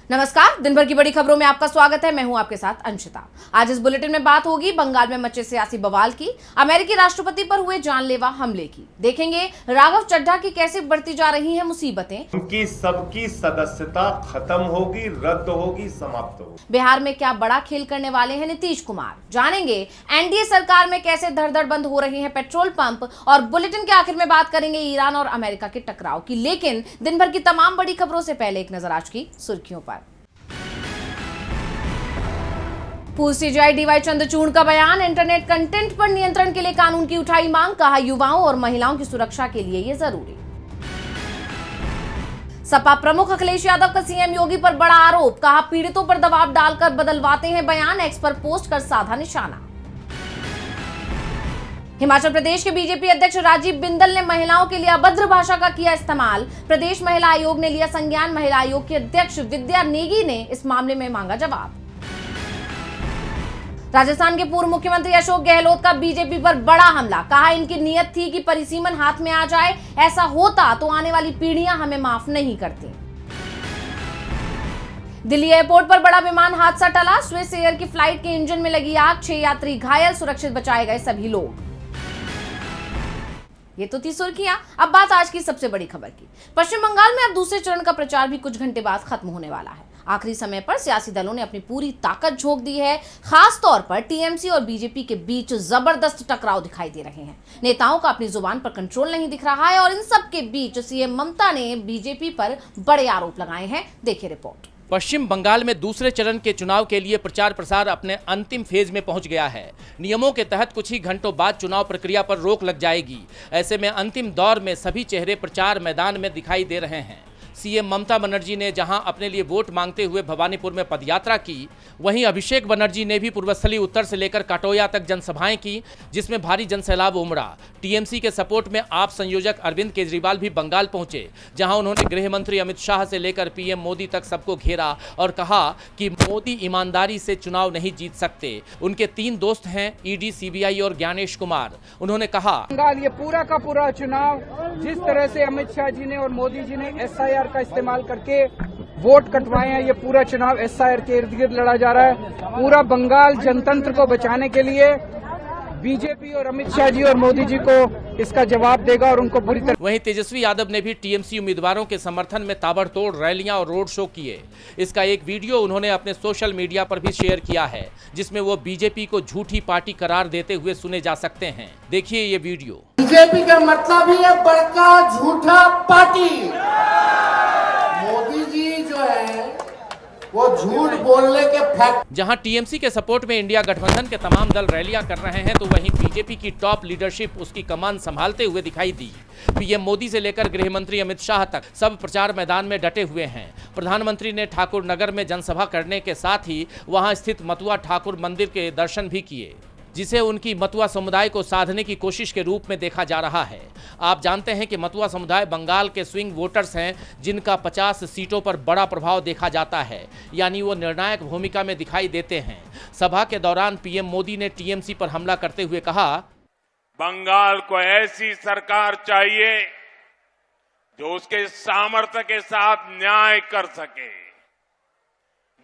नमस्कार, दिन भर की बड़ी खबरों में आपका स्वागत है। मैं हूं आपके साथ अंशिता। आज इस बुलेटिन में बात होगी बंगाल में मचे सियासी बवाल की, अमेरिकी राष्ट्रपति पर हुए जानलेवा हमले की, देखेंगे राघव चड्ढा की कैसे बढ़ती जा रही हैं मुसीबतें, उनकी सबकी सदस्यता खत्म होगी, रद्द होगी, समाप्त होगी। बिहार में क्या बड़ा खेल करने वाले हैं नीतीश कुमार, जानेंगे एनडीए सरकार में कैसे धड़-धड़ बंद हो रहे हैं पेट्रोल पंप, और बुलेटिन के आखिर में बात करेंगे ईरान और अमेरिका के टकराव की। लेकिन दिन भर की तमाम बड़ी खबरों से पहले एक नजर आज की सुर्खियों पर। पूर्व सीजीआई डीवाई चंद्रचूड़ का बयान, इंटरनेट कंटेंट पर नियंत्रण के लिए कानून की उठाई मांग, कहा युवाओं और महिलाओं की सुरक्षा के लिए ये जरूरी। सपा प्रमुख अखिलेश यादव का सीएम योगी पर बड़ा आरोप, कहा पीड़ितों पर दबाव डालकर बदलवाते हैं बयान, एक्स पर पोस्ट कर साधा निशाना। हिमाचल प्रदेश के बीजेपी अध्यक्ष राजीव बिंदल ने महिलाओं के लिए अभद्र भाषा का किया इस्तेमाल, प्रदेश महिला आयोग ने लिया संज्ञान, महिला आयोग की अध्यक्ष विद्या नेगी ने इस मामले में मांगा जवाब। राजस्थान के पूर्व मुख्यमंत्री अशोक गहलोत का बीजेपी पर बड़ा हमला, कहा इनकी नीयत थी कि परिसीमन हाथ में आ जाए, ऐसा होता तो आने वाली पीढ़ियां हमें माफ नहीं करती। दिल्ली एयरपोर्ट पर बड़ा विमान हादसा टला, स्विस एयर की फ्लाइट के इंजन में लगी आग, 6 यात्री घायल, सुरक्षित बचाए गए सभी लोग। ये तो थी सुर्खियां। अब बात आज की सबसे बड़ी खबर की। पश्चिम बंगाल में अब दूसरे चरण का प्रचार भी कुछ घंटे बाद खत्म होने वाला है। आखिरी समय पर सियासी दलों ने अपनी पूरी ताकत झोंक दी है। खास तौर पर टीएमसी और बीजेपी के बीच जबरदस्त टकराव दिखाई दे रहे हैं। नेताओं का अपनी जुबान पर कंट्रोल नहीं दिख रहा है और इन सब के बीच सीएम ममता ने बीजेपी पर बड़े आरोप लगाए हैं। देखिए रिपोर्ट। पश्चिम बंगाल में दूसरे चरण के चुनाव के लिए प्रचार प्रसार अपने अंतिम फेज में पहुंच गया है। नियमों के तहत कुछ ही घंटों बाद चुनाव प्रक्रिया पर रोक लग जाएगी। ऐसे में अंतिम दौर में सभी चेहरे प्रचार मैदान में दिखाई दे रहे हैं। सीएम ममता बनर्जी ने जहां अपने लिए वोट मांगते हुए भवानीपुर में पदयात्रा की, वहीं अभिषेक बनर्जी ने भी पूर्वस्थली उत्तर से लेकर काटोया तक जनसभाएं की, जिसमें भारी जनसैलाब उमड़ा। टीएमसी के सपोर्ट में आप संयोजक अरविंद केजरीवाल भी बंगाल पहुंचे, जहां उन्होंने गृह मंत्री अमित शाह से लेकर पीएम मोदी तक सबको घेरा और कहा कि मोदी ईमानदारी से चुनाव नहीं जीत सकते। उनके 3 दोस्त हैं, ईडी, सीबीआई और ज्ञानेश कुमार। उन्होंने कहा, बंगाल ये पूरा का पूरा चुनाव जिस तरह से अमित शाह जी ने और मोदी जी ने एसआईआर का इस्तेमाल करके वोट कटवाए हैं, ये पूरा चुनाव एसआईआर के इर्द गिर्द लड़ा जा रहा है। पूरा बंगाल जनतंत्र को बचाने के लिए बीजेपी और अमित शाह जी और मोदी जी को इसका जवाब देगा और उनको पूरी तरह। वहीं तेजस्वी यादव ने भी टीएमसी उम्मीदवारों के समर्थन में ताबड़तोड़ रैलियां और रोड शो किए। इसका एक वीडियो उन्होंने अपने सोशल मीडिया पर भी शेयर किया है, जिसमें वो बीजेपी को झूठी पार्टी करार देते हुए सुने जा सकते हैं। देखिए ये वीडियो। बीजेपी का मतलब ही है बड़का झूठा पार्टी। मोदी जी जो है वो झूठ बोलने के फैक्ट। जहां टीएमसी के सपोर्ट में इंडिया गठबंधन के तमाम दल रैलियां कर रहे हैं, तो वहीं बीजेपी की टॉप लीडरशिप उसकी कमान संभालते हुए दिखाई दी। पीएम मोदी से लेकर गृह मंत्री अमित शाह तक सब प्रचार मैदान में डटे हुए हैं। प्रधानमंत्री ने ठाकुर नगर में जनसभा करने के साथ ही वहां स्थित मथुआ ठाकुर मंदिर के दर्शन भी किए, जिसे उनकी मथुआ समुदाय को साधने की कोशिश के रूप में देखा जा रहा है। आप जानते हैं कि मथुआ समुदाय बंगाल के स्विंग वोटर्स हैं, जिनका 50 सीटों पर बड़ा प्रभाव देखा जाता है, यानी वो निर्णायक भूमिका में दिखाई देते हैं। सभा के दौरान पीएम मोदी ने टीएमसी पर हमला करते हुए कहा, बंगाल को ऐसी सरकार चाहिए जो उसके सामर्थ्य के साथ न्याय कर सके,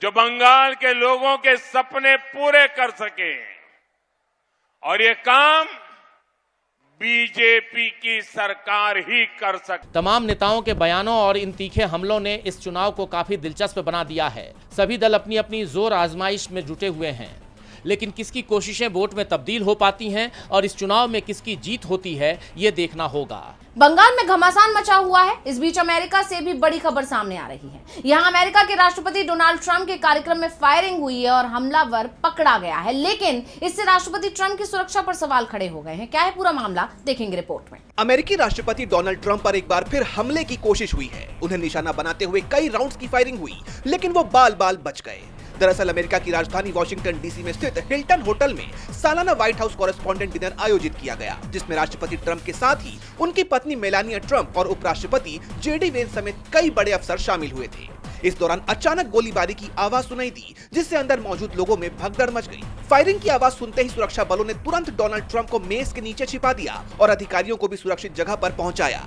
जो बंगाल के लोगों के सपने पूरे कर सके, और ये काम बीजेपी की सरकार ही कर सकती। तमाम नेताओं के बयानों और इन तीखे हमलों ने इस चुनाव को काफी दिलचस्प बना दिया है। सभी दल अपनी अपनी जोर आजमाइश में जुटे हुए हैं, लेकिन किसकी कोशिशें वोट में तब्दील हो पाती हैं और इस चुनाव में किसकी जीत होती है, ये देखना होगा। बंगाल में घमासान मचा हुआ है। इस बीच अमेरिका से भी बड़ी खबर सामने आ रही है। यहां अमेरिका के राष्ट्रपति डोनाल्ड ट्रंप के कार्यक्रम में फायरिंग हुई है और हमलावर पकड़ा गया है, लेकिन इससे राष्ट्रपति ट्रंप की सुरक्षा पर सवाल खड़े हो गए हैं। क्या है पूरा मामला, देखेंगे रिपोर्ट में। अमेरिकी राष्ट्रपति डोनाल्ड ट्रंप पर एक बार फिर हमले की कोशिश हुई है। उन्हें निशाना बनाते हुए कई राउंड्स की फायरिंग हुई, लेकिन वो बाल बाल बच गए। दरअसल अमेरिका की राजधानी वॉशिंगटन डीसी में स्थित हिल्टन होटल में सालाना व्हाइट हाउस कॉरेस्पॉन्डेंट डिनर आयोजित किया गया, जिसमें राष्ट्रपति ट्रंप के साथ ही उनकी पत्नी मेलानिया ट्रंप और उपराष्ट्रपति जेडी वेंस समेत कई बड़े अफसर शामिल हुए थे। इस दौरान अचानक गोलीबारी की आवाज सुनाई दी, जिससे अंदर मौजूद लोगों में भगदड़ मच गई। फायरिंग की आवाज सुनते ही सुरक्षा बलों ने तुरंत डोनाल्ड ट्रंप को मेज के नीचे छिपा दिया और अधिकारियों को भी सुरक्षित जगह पर पहुंचाया।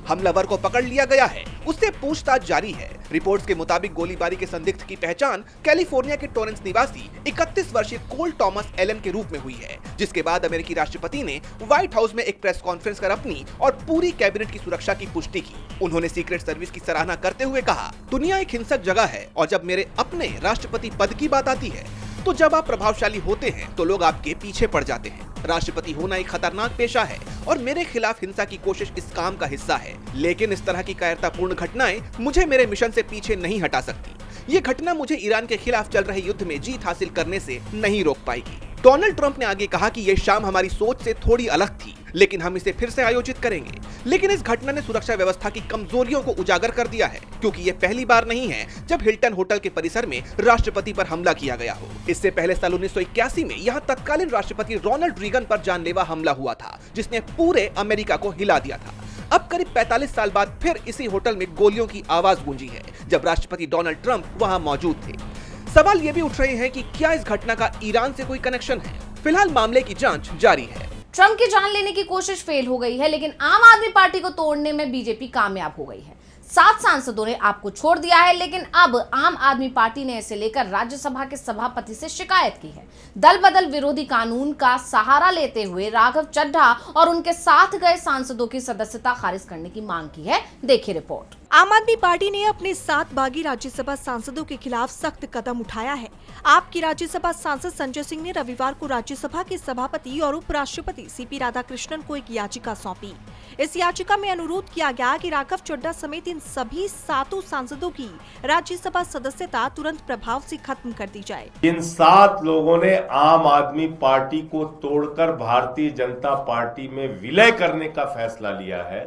हमलावर को पकड़ लिया गया है, उससे पूछताछ जारी है। रिपोर्ट्स के मुताबिक गोलीबारी के संदिग्ध की पहचान कैलिफोर्निया के टोरेंस निवासी 31 वर्षीय कोल टॉमस एलन के रूप में हुई है, जिसके बाद अमेरिकी राष्ट्रपति ने व्हाइट हाउस में एक प्रेस कॉन्फ्रेंस कर अपनी और पूरी कैबिनेट की सुरक्षा की पुष्टि की। उन्होंने सीक्रेट सर्विस की सराहना करते हुए कहा, दुनिया एक हिंसक जगह है और जब मेरे अपने राष्ट्रपति पद की बात आती है तो जब आप प्रभावशाली होते हैं तो लोग आपके पीछे पड़ जाते हैं। राष्ट्रपति होना एक खतरनाक पेशा है और मेरे खिलाफ हिंसा की कोशिश इस काम का हिस्सा है, लेकिन इस तरह की कायरतापूर्ण घटनाएं मुझे मेरे मिशन से पीछे नहीं हटा सकती। ये घटना मुझे ईरान के खिलाफ चल रहे युद्ध में जीत हासिल करने से नहीं रोक पाएगी। डोनाल्ड ट्रंप ने आगे कहा कि ये शाम हमारी सोच से थोड़ी अलग थी, लेकिन हम इसे फिर से आयोजित करेंगे। लेकिन इस घटना ने सुरक्षा व्यवस्था की कमजोरियों को उजागर कर दिया है, क्योंकि ये पहली बार नहीं है जब हिल्टन होटल के परिसर में राष्ट्रपति पर हमला किया गया हो। इससे पहले साल 1981 में यहाँ तत्कालीन राष्ट्रपति रोनाल्ड रीगन पर जानलेवा हमला हुआ था, जिसने पूरे अमेरिका को हिला दिया था। अब करीब 45 साल बाद फिर इसी होटल में गोलियों की आवाज गूंजी है, जब राष्ट्रपति डोनाल्ड ट्रंप वहाँ मौजूद थे। सवाल ये भी उठ रहे हैं कि क्या इस घटना का ईरान से कोई कनेक्शन है। फिलहाल मामले की जांच जारी है। ट्रंप की जान लेने की कोशिश फेल हो गई है, लेकिन आम आदमी पार्टी को तोड़ने में बीजेपी कामयाब हो गई है। 7 सांसदों ने आपको छोड़ दिया है, लेकिन अब आम आदमी पार्टी ने इसे लेकर राज्यसभा के सभापति से शिकायत की है। दल बदल विरोधी कानून का सहारा लेते हुए राघव चड्ढा और उनके साथ गए सांसदों की सदस्यता खारिज करने की मांग की है। देखिए रिपोर्ट। आम आदमी पार्टी ने अपने 7 बागी राज्यसभा सांसदों के खिलाफ सख्त कदम उठाया है। आपकी राज्यसभा सांसद संजय सिंह ने रविवार को राज्यसभा के सभापति और उपराष्ट्रपति सीपी राधाकृष्णन को एक याचिका सौंपी। इस याचिका में अनुरोध किया गया कि राघव चड्ढा समेत इन सभी 7 सांसदों की राज्यसभा सदस्यता तुरंत प्रभाव से खत्म कर दी जाए। इन 7 लोगों ने आम आदमी पार्टी को तोड़कर भारतीय जनता पार्टी में विलय करने का फैसला लिया है।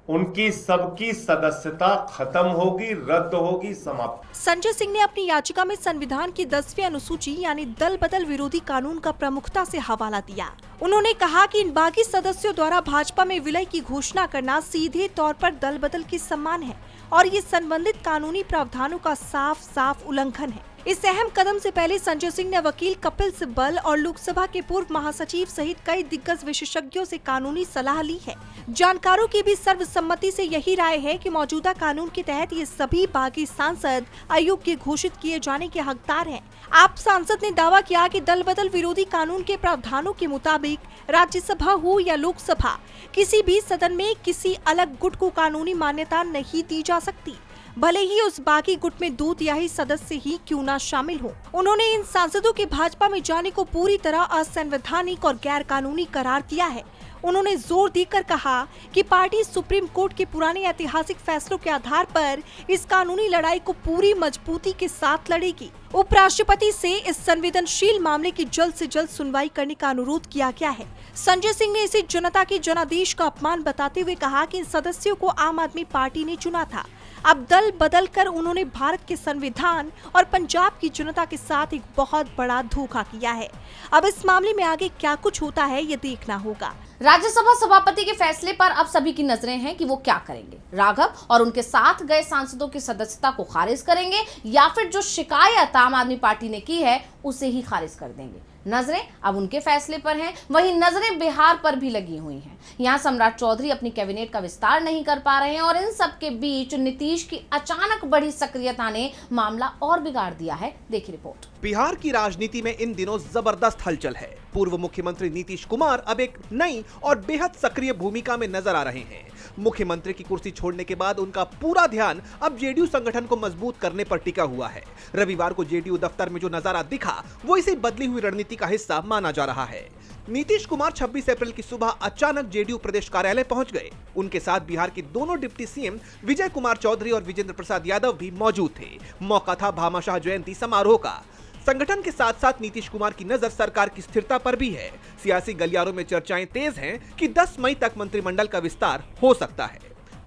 उनकी सबकी सदस्यता खत्म होगी, रद्द होगी, समाप्त। संजय सिंह ने अपनी याचिका में संविधान की 10वीं अनुसूची यानी दल बदल विरोधी कानून का प्रमुखता से हवाला दिया। उन्होंने कहा कि इन बागी सदस्यों द्वारा भाजपा में विलय की घोषणा करना सीधे तौर पर दल बदल की सम्मान है और ये संबंधित कानूनी प्रावधानों का साफ साफ उल्लंघन है। इस अहम कदम से पहले संजय सिंह ने वकील कपिल सिब्बल और लोकसभा के पूर्व महासचिव सहित कई दिग्गज विशेषज्ञों से कानूनी सलाह ली है। जानकारों की भी सर्वसम्मति से यही राय है कि मौजूदा कानून के तहत ये सभी बागी सांसद अयोग्य घोषित किए जाने के हकदार हैं। आप सांसद ने दावा किया कि दल बदल विरोधी कानून के प्रावधानों के मुताबिक राज्यसभा हो या लोकसभा, किसी भी सदन में किसी अलग गुट को कानूनी मान्यता नहीं दी जा सकती, भले ही उस बागी गुट में 2 तिहाई सदस्य ही क्यों न शामिल हो। उन्होंने इन सांसदों के भाजपा में जाने को पूरी तरह असंवैधानिक और गैर कानूनी करार दिया है। उन्होंने जोर देकर कहा कि पार्टी सुप्रीम कोर्ट के पुराने ऐतिहासिक फैसलों के आधार पर इस कानूनी लड़ाई को पूरी मजबूती के साथ लड़ेगी। उपराष्ट्रपति से इस संवेदनशील मामले की जल्द से जल्द सुनवाई करने का अनुरोध किया गया है। संजय सिंह ने इसे जनता के जनादेश का अपमान बताते हुए कहा कि इन सदस्यों को आम आदमी पार्टी ने चुना था। अब दल बदल कर उन्होंने भारत के संविधान और पंजाब की जनता के साथ एक बहुत बड़ा धोखा किया है। अब इस मामले में आगे क्या कुछ होता है ये देखना होगा। राज्यसभा सभापति के फैसले पर अब सभी की नजरें हैं कि वो क्या करेंगे। राघव और उनके साथ गए सांसदों की सदस्यता को खारिज करेंगे या फिर जो शिकायत आम आदमी पार्टी ने की है उसे ही खारिज कर देंगे। नजरें अब उनके फैसले पर हैं। वहीं नजरें बिहार पर भी लगी हुई हैं। यहाँ सम्राट चौधरी अपनी कैबिनेट का विस्तार नहीं कर पा रहे हैं और इन सब के बीच नीतीश की अचानक बढ़ी सक्रियता ने मामला और बिगाड़ दिया है। देखिए रिपोर्ट। बिहार की राजनीति में इन दिनों जबरदस्त हलचल है। पूर्व मुख्यमंत्री नीतीश कुमार अब एक नई और बेहद सक्रिय भूमिका में नजर आ रहे हैं। मुख्यमंत्री की कुर्सी छोड़ने के बाद उनका पूरा ध्यान अब जेडीयू संगठन को मजबूत करने पर टिका हुआ है। रविवार को जेडीयू दफ्तर में जो नजारा दिखा वो इसी बदली हुई रणनीति का हिस्सा माना जा रहा है। नीतीश कुमार 26 अप्रैल की सुबह अचानक जेडीयू प्रदेश कार्यालय पहुंच गए। उनके साथ बिहार के दोनों डिप्टी सीएम विजय कुमार चौधरी और विजेंद्र प्रसाद यादव भी मौजूद थे। मौका था भामाशाह जयंती समारोह का। संगठन के साथ साथ नीतीश कुमार की नजर सरकार की स्थिरता पर भी है। सियासी गलियारों में चर्चाएं तेज हैं कि 10 मई तक मंत्रिमंडल का विस्तार हो सकता है।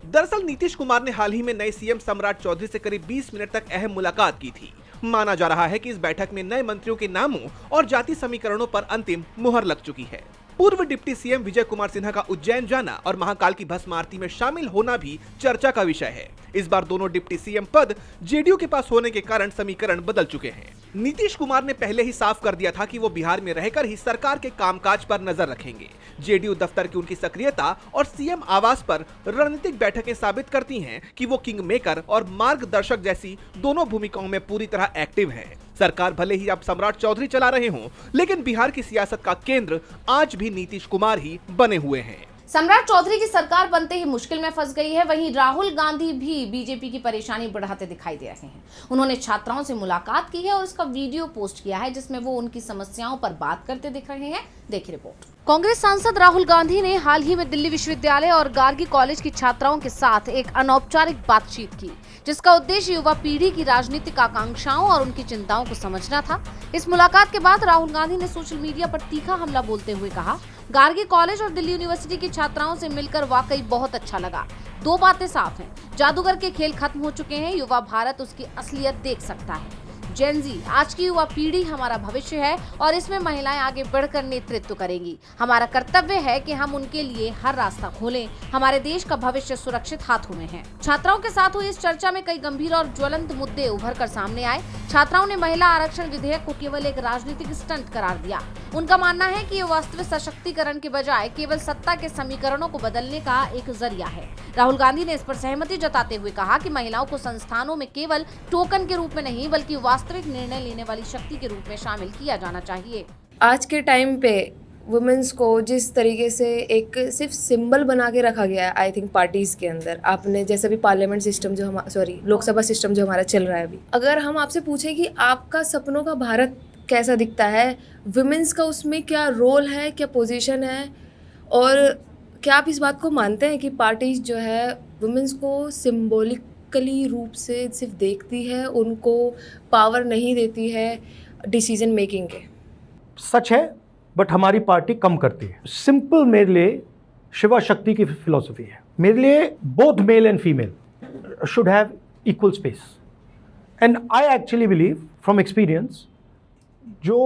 दरअसल नीतीश कुमार ने हाल ही में नए सीएम सम्राट चौधरी से करीब 20 मिनट तक अहम मुलाकात की थी। माना जा रहा है कि इस बैठक में नए मंत्रियों के नामों और जाति समीकरणों पर अंतिम मुहर लग चुकी है। पूर्व डिप्टी सीएम विजय कुमार सिन्हा का उज्जैन जाना और महाकाल की भस्म आरती में शामिल होना भी चर्चा का विषय है। इस बार दोनों डिप्टी सीएम पद जेडीयू के पास होने के कारण समीकरण बदल चुके हैं। नीतीश कुमार ने पहले ही साफ कर दिया था कि वो बिहार में रहकर ही सरकार के कामकाज पर नजर रखेंगे। जेडीयू दफ्तर की उनकी सक्रियता और सीएम आवास पर रणनीतिक बैठकें साबित करती हैं कि वो किंग मेकर और मार्गदर्शक जैसी दोनों भूमिकाओं में पूरी तरह एक्टिव है। सरकार भले ही अब सम्राट चौधरी चला रहे हों, लेकिन बिहार की सियासत का केंद्र आज भी नीतीश कुमार ही बने हुए हैं। सम्राट चौधरी की सरकार बनते ही मुश्किल में फंस गई है। वहीं राहुल गांधी भी बीजेपी की परेशानी बढ़ाते दिखाई दे रहे हैं। उन्होंने छात्राओं से मुलाकात की है और इसका वीडियो पोस्ट किया है जिसमें वो उनकी समस्याओं पर बात करते दिख रहे हैं। देखिए रिपोर्ट। कांग्रेस सांसद राहुल गांधी ने हाल ही में दिल्ली विश्वविद्यालय और गार्गी कॉलेज की छात्राओं के साथ एक अनौपचारिक बातचीत की, जिसका उद्देश्य युवा पीढ़ी की राजनीतिक आकांक्षाओं और उनकी चिंताओं को समझना था। इस मुलाकात के बाद राहुल गांधी ने सोशल मीडिया पर तीखा हमला बोलते हुए कहा, गार्गी कॉलेज और दिल्ली यूनिवर्सिटी की छात्राओं से मिलकर वाकई बहुत अच्छा लगा। दो बातें साफ हैं, जादूगर के खेल खत्म हो चुके हैं, युवा भारत उसकी असलियत देख सकता है। जेन जी, आज की युवा पीढ़ी हमारा भविष्य है और इसमें महिलाएं आगे बढ़कर नेतृत्व करेंगी। हमारा कर्तव्य है कि हम उनके लिए हर रास्ता खोलें। हमारे देश का भविष्य सुरक्षित हाथों में है। छात्राओं के साथ हुई इस चर्चा में कई गंभीर और ज्वलंत मुद्दे उभर कर सामने आए। छात्राओं ने महिला आरक्षण विधेयक को केवल एक राजनीतिक स्टंट करार दिया। उनका मानना है कि ये वास्तविक सशक्तिकरण के बजाय केवल सत्ता के समीकरणों को बदलने का एक जरिया है। राहुल गांधी ने इस पर सहमति जताते हुए कहा कि महिलाओं को संस्थानों में केवल टोकन के रूप में नहीं बल्कि वास्तविक निर्णय लेने वाली शक्ति के रूप में शामिल किया जाना चाहिए। आज के टाइम पे वुमेन्स को जिस तरीके से एक सिर्फ सिंबल बना के रखा गया है, आई थिंक पार्टीज के अंदर, आपने जैसे भी पार्लियामेंट सिस्टम जो लोकसभा सिस्टम जो हमारा चल रहा है अभी, अगर हम आपसे पूछे कि आपका सपनों का भारत कैसा दिखता है, वुमेन्स का उसमें क्या रोल है, क्या पोजीशन है, और क्या आप इस बात को मानते हैं कि पार्टीज जो है वुमेन्स को सिंबॉलिकली रूप से सिर्फ देखती है, उनको पावर नहीं देती है डिसीजन मेकिंग के? सच है, बट हमारी पार्टी कम करती है। सिंपल मेरे लिए शिवा शक्ति की फिलॉसफी है। मेरे लिए both male and female should have equal space, and I actually believe from experience जो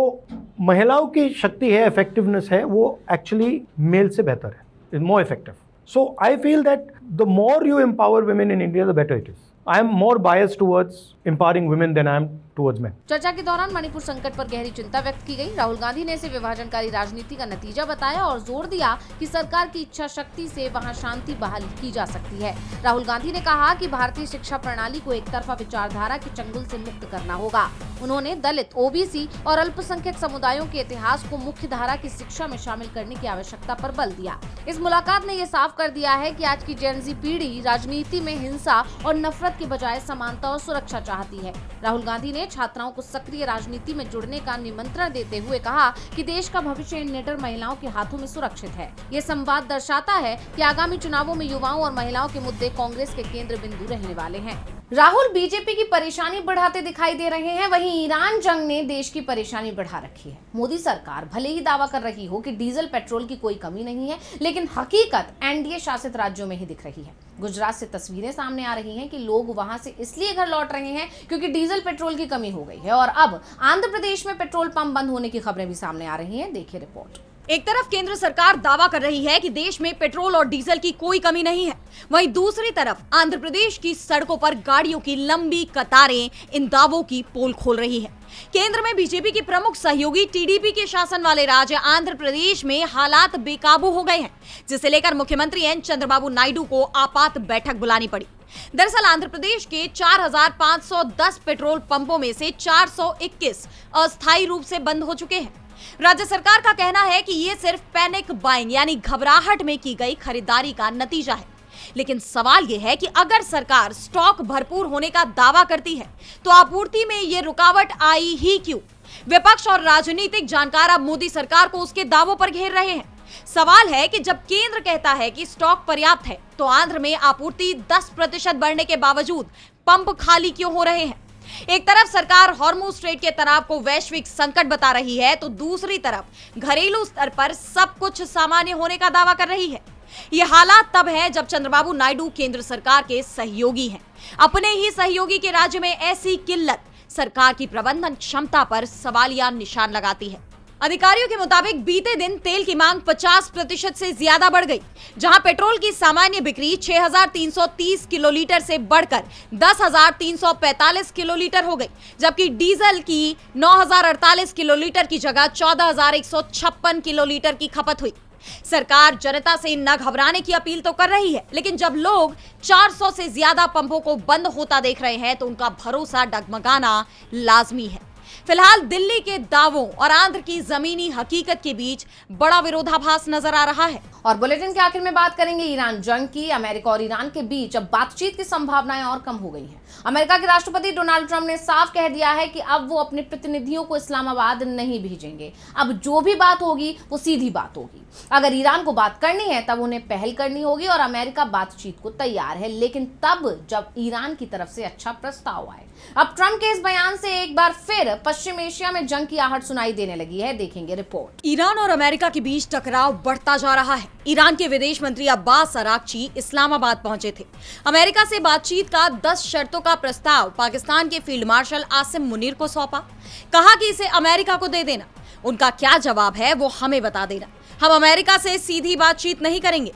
महिलाओं की शक्ति है, इफेक्टिवनेस है, वो एक्चुअली मेल से बेहतर है, is more effective. So I feel that the more you empower women in India the better it is. I am more biased towards empowering women than I am towards men. चर्चा के दौरान मणिपुर संकट पर गहरी चिंता व्यक्त की गई। राहुल गांधी ने इसे विभाजनकारी राजनीति का नतीजा बताया और जोर दिया कि सरकार की इच्छा शक्ति से वहां शांति बहाल की जा सकती है। राहुल गांधी ने कहा कि भारतीय शिक्षा प्रणाली को एक तरफा विचारधारा के चंगुल से मुक्त करना होगा। उन्होंने दलित, ओबीसी और अल्पसंख्यक समुदायों के इतिहास को मुख्य धारा की शिक्षा में शामिल करने की आवश्यकता पर बल दिया। इस मुलाकात ने यह साफ कर दिया है कि आज की जेन जी पीढ़ी राजनीति में हिंसा और नफरत के बजाय समानता और सुरक्षा चाहती है। राहुल गांधी ने छात्राओं को सक्रिय राजनीति में जुड़ने का निमंत्रण देते हुए कहा कि देश का भविष्य इन निडर महिलाओं के हाथों में सुरक्षित है। ये संवाद दर्शाता है कि आगामी चुनावों में युवाओं और महिलाओं के मुद्दे कांग्रेस के केंद्र बिंदु रहने वाले हैं। राहुल बीजेपी की परेशानी बढ़ाते दिखाई दे रहे हैं, वहीं ईरान जंग ने देश की परेशानी बढ़ा रखी है। मोदी सरकार भले ही दावा कर रही हो कि डीजल पेट्रोल की कोई कमी नहीं है, लेकिन हकीकत एनडीए शासित राज्यों में ही दिख रही है। गुजरात से तस्वीरें सामने आ रही हैं कि लोग वहां से इसलिए घर लौट रहे हैं क्योंकि डीजल पेट्रोल की कमी हो गई है, और अब आंध्र प्रदेश में पेट्रोल पंप बंद होने की खबरें भी सामने आ रही हैं। देखिए रिपोर्ट। एक तरफ केंद्र सरकार दावा कर रही है कि देश में पेट्रोल और डीजल की कोई कमी नहीं है, वहीं दूसरी तरफ आंध्र प्रदेश की सड़कों पर गाड़ियों की लंबी कतारें इन दावों की पोल खोल रही है। केंद्र में बीजेपी की प्रमुख सहयोगी टीडीपी के शासन वाले राज्य आंध्र प्रदेश में हालात बेकाबू हो गए हैं, जिसे लेकर मुख्यमंत्री एन चंद्रबाबू नायडू को आपात बैठक बुलानी पड़ी। दरअसल आंध्र प्रदेश के 4,510 पेट्रोल पंपों में से 421 अस्थायी रूप से बंद हो चुके हैं। राज्य सरकार का कहना है कि ये सिर्फ पैनिक बाइंग यानी घबराहट में की गई खरीदारी का नतीजा है। लेकिन सवाल ये है कि अगर सरकार स्टॉक भरपूर होने का दावा करती है तो आपूर्ति में ये रुकावट आई ही क्यों? विपक्ष और राजनीतिक जानकार अब मोदी सरकार को उसके दावों पर घेर रहे हैं। सवाल है कि जब केंद्र कहता है कि स्टॉक पर्याप्त है तो आंध्र में आपूर्ति 10% बढ़ने के बावजूद पंप खाली क्यों हो रहे हैं? एक तरफ सरकार हॉर्मुज स्ट्रेट के तनाव को वैश्विक संकट बता रही है तो दूसरी तरफ घरेलू स्तर पर सब कुछ सामान्य होने का दावा कर रही है। ये हालात तब है जब चंद्रबाबू नायडू केंद्र सरकार के सहयोगी हैं। अपने ही सहयोगी के राज्य में ऐसी किल्लत सरकार की प्रबंधन क्षमता पर सवालिया निशान लगाती है। अधिकारियों के मुताबिक बीते दिन तेल की मांग 50% से ज्यादा बढ़ गई, जहां पेट्रोल की सामान्य बिक्री 6,330 किलोलीटर से बढ़कर 10,345 किलोलीटर हो गई, जबकि डीजल की 9,048 किलोलीटर की जगह 14,156 किलोलीटर की खपत हुई। सरकार जनता से न घबराने की अपील तो कर रही है, लेकिन जब लोग 400 से ज्यादा पंपों को बंद होता देख रहे हैं तो उनका भरोसा डगमगाना लाजमी है। फिलहाल दिल्ली के दावों और आंध्र की जमीनी हकीकत के बीच बड़ा विरोधाभास नजर आ रहा है। और बुलेटिन के आखिर में बात करेंगे ईरान जंग की। अमेरिका और ईरान के बीच अब बातचीत की संभावनाएं और कम हो गई हैं। अमेरिका के राष्ट्रपति डोनाल्ड ट्रंप ने साफ कह दिया है कि अब वो अपने प्रतिनिधियों को इस्लामाबाद नहीं भेजेंगे। अब जो भी बात होगी वो सीधी बात होगी। अगर ईरान को बात करनी है तब उन्हें पहल करनी होगी और अमेरिका बातचीत को तैयार है, लेकिन तब जब ईरान की तरफ से अच्छा प्रस्ताव आए। अब ट्रंप के इस बयान से एक बार फिर पश्चिम एशिया में जंग की आहट सुनाई देने लगी है। देखेंगे रिपोर्ट। ईरान और अमेरिका के बीच टकराव बढ़ता जा रहा है। ईरान के विदेश मंत्री अब्बास अरागची इस्लामाबाद पहुंचे थे। अमेरिका से बातचीत का 10 शर्तों का प्रस्ताव पाकिस्तान के फील्ड मार्शल आसिम मुनीर को सौंपा। कहा कि इसे अमेरिका को दे देना। उनका क्या जवाब है वो हमें बता देना। हम अमेरिका से सीधी बातचीत नहीं करेंगे,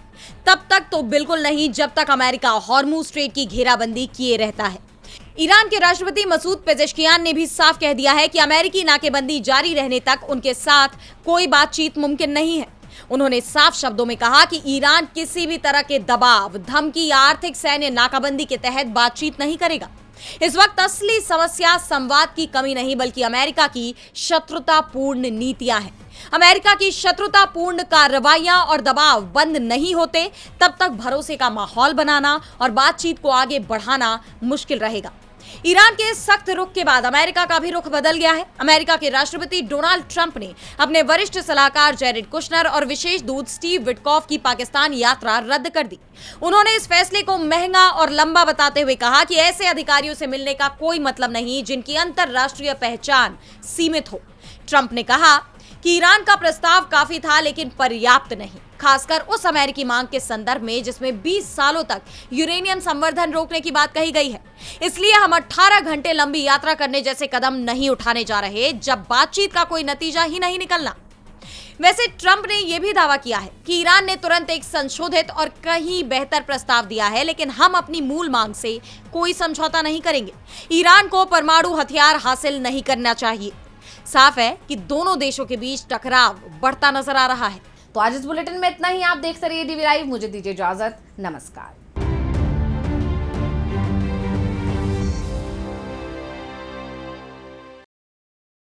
तब तक तो बिल्कुल नहीं जब तक अमेरिका हॉर्मुज स्ट्रेट की घेराबंदी किए रहता है। ईरान के राष्ट्रपति मसूद पेजेश्कियान ने भी साफ कह दिया है कि अमेरिकी नाकेबंदी जारी रहने तक उनके साथ कोई बातचीत मुमकिन नहीं है। उन्होंने साफ शब्दों में कहा कि ईरान किसी भी तरह के दबाव, धमकी या आर्थिक सैन्य नाकाबंदी के तहत बातचीत नहीं करेगा। इस वक्त असली समस्या संवाद की कमी नहीं बल्कि अमेरिका की शत्रुतापूर्ण नीतियां हैं। अमेरिका की शत्रुतापूर्ण कार्रवाइयां और दबाव बंद नहीं होते तब तक भरोसे का माहौल बनाना और बातचीत को आगे बढ़ाना मुश्किल रहेगा। ईरान के सख्त रुख के बाद अमेरिका का भी रुख बदल गया है। अमेरिका के राष्ट्रपति डोनाल्ड ट्रंप ने अपने वरिष्ठ सलाहकार जेरेड कुशनर और विशेष दूत स्टीव विटकॉफ की पाकिस्तान यात्रा रद्द कर दी। उन्होंने इस फैसले को महंगा और लंबा बताते हुए कहा कि ऐसे अधिकारियों से मिलने का कोई मतलब नहीं जिनकी अंतर्राष्ट्रीय पहचान सीमित हो। ट्रंप ने कहा कि ईरान का प्रस्ताव काफी था लेकिन पर्याप्त नहीं, खासकर उस अमेरिकी मांग के संदर्भ में जिसमें 20 सालों तक यूरेनियम संवर्धन रोकने की बात कही गई है। इसलिए हम 18 घंटे लंबी यात्रा करने जैसे कदम नहीं उठाने जा रहे जब बातचीत का कोई नतीजा ही नहीं निकलना। वैसे ट्रंप ने यह भी दावा किया है कि ईरान ने तुरंत एक संशोधित और कहीं बेहतर प्रस्ताव दिया है, लेकिन हम अपनी मूल मांग से कोई समझौता नहीं करेंगे। ईरान को परमाणु हथियार हासिल नहीं करना चाहिए। साफ है कि दोनों देशों के बीच टकराव बढ़ता नजर आ रहा है। तो आज इस बुलेटिन में इतना ही। आप देखते रहिए डीवी लाइव। मुझे दीजिए इजाजत। नमस्कार।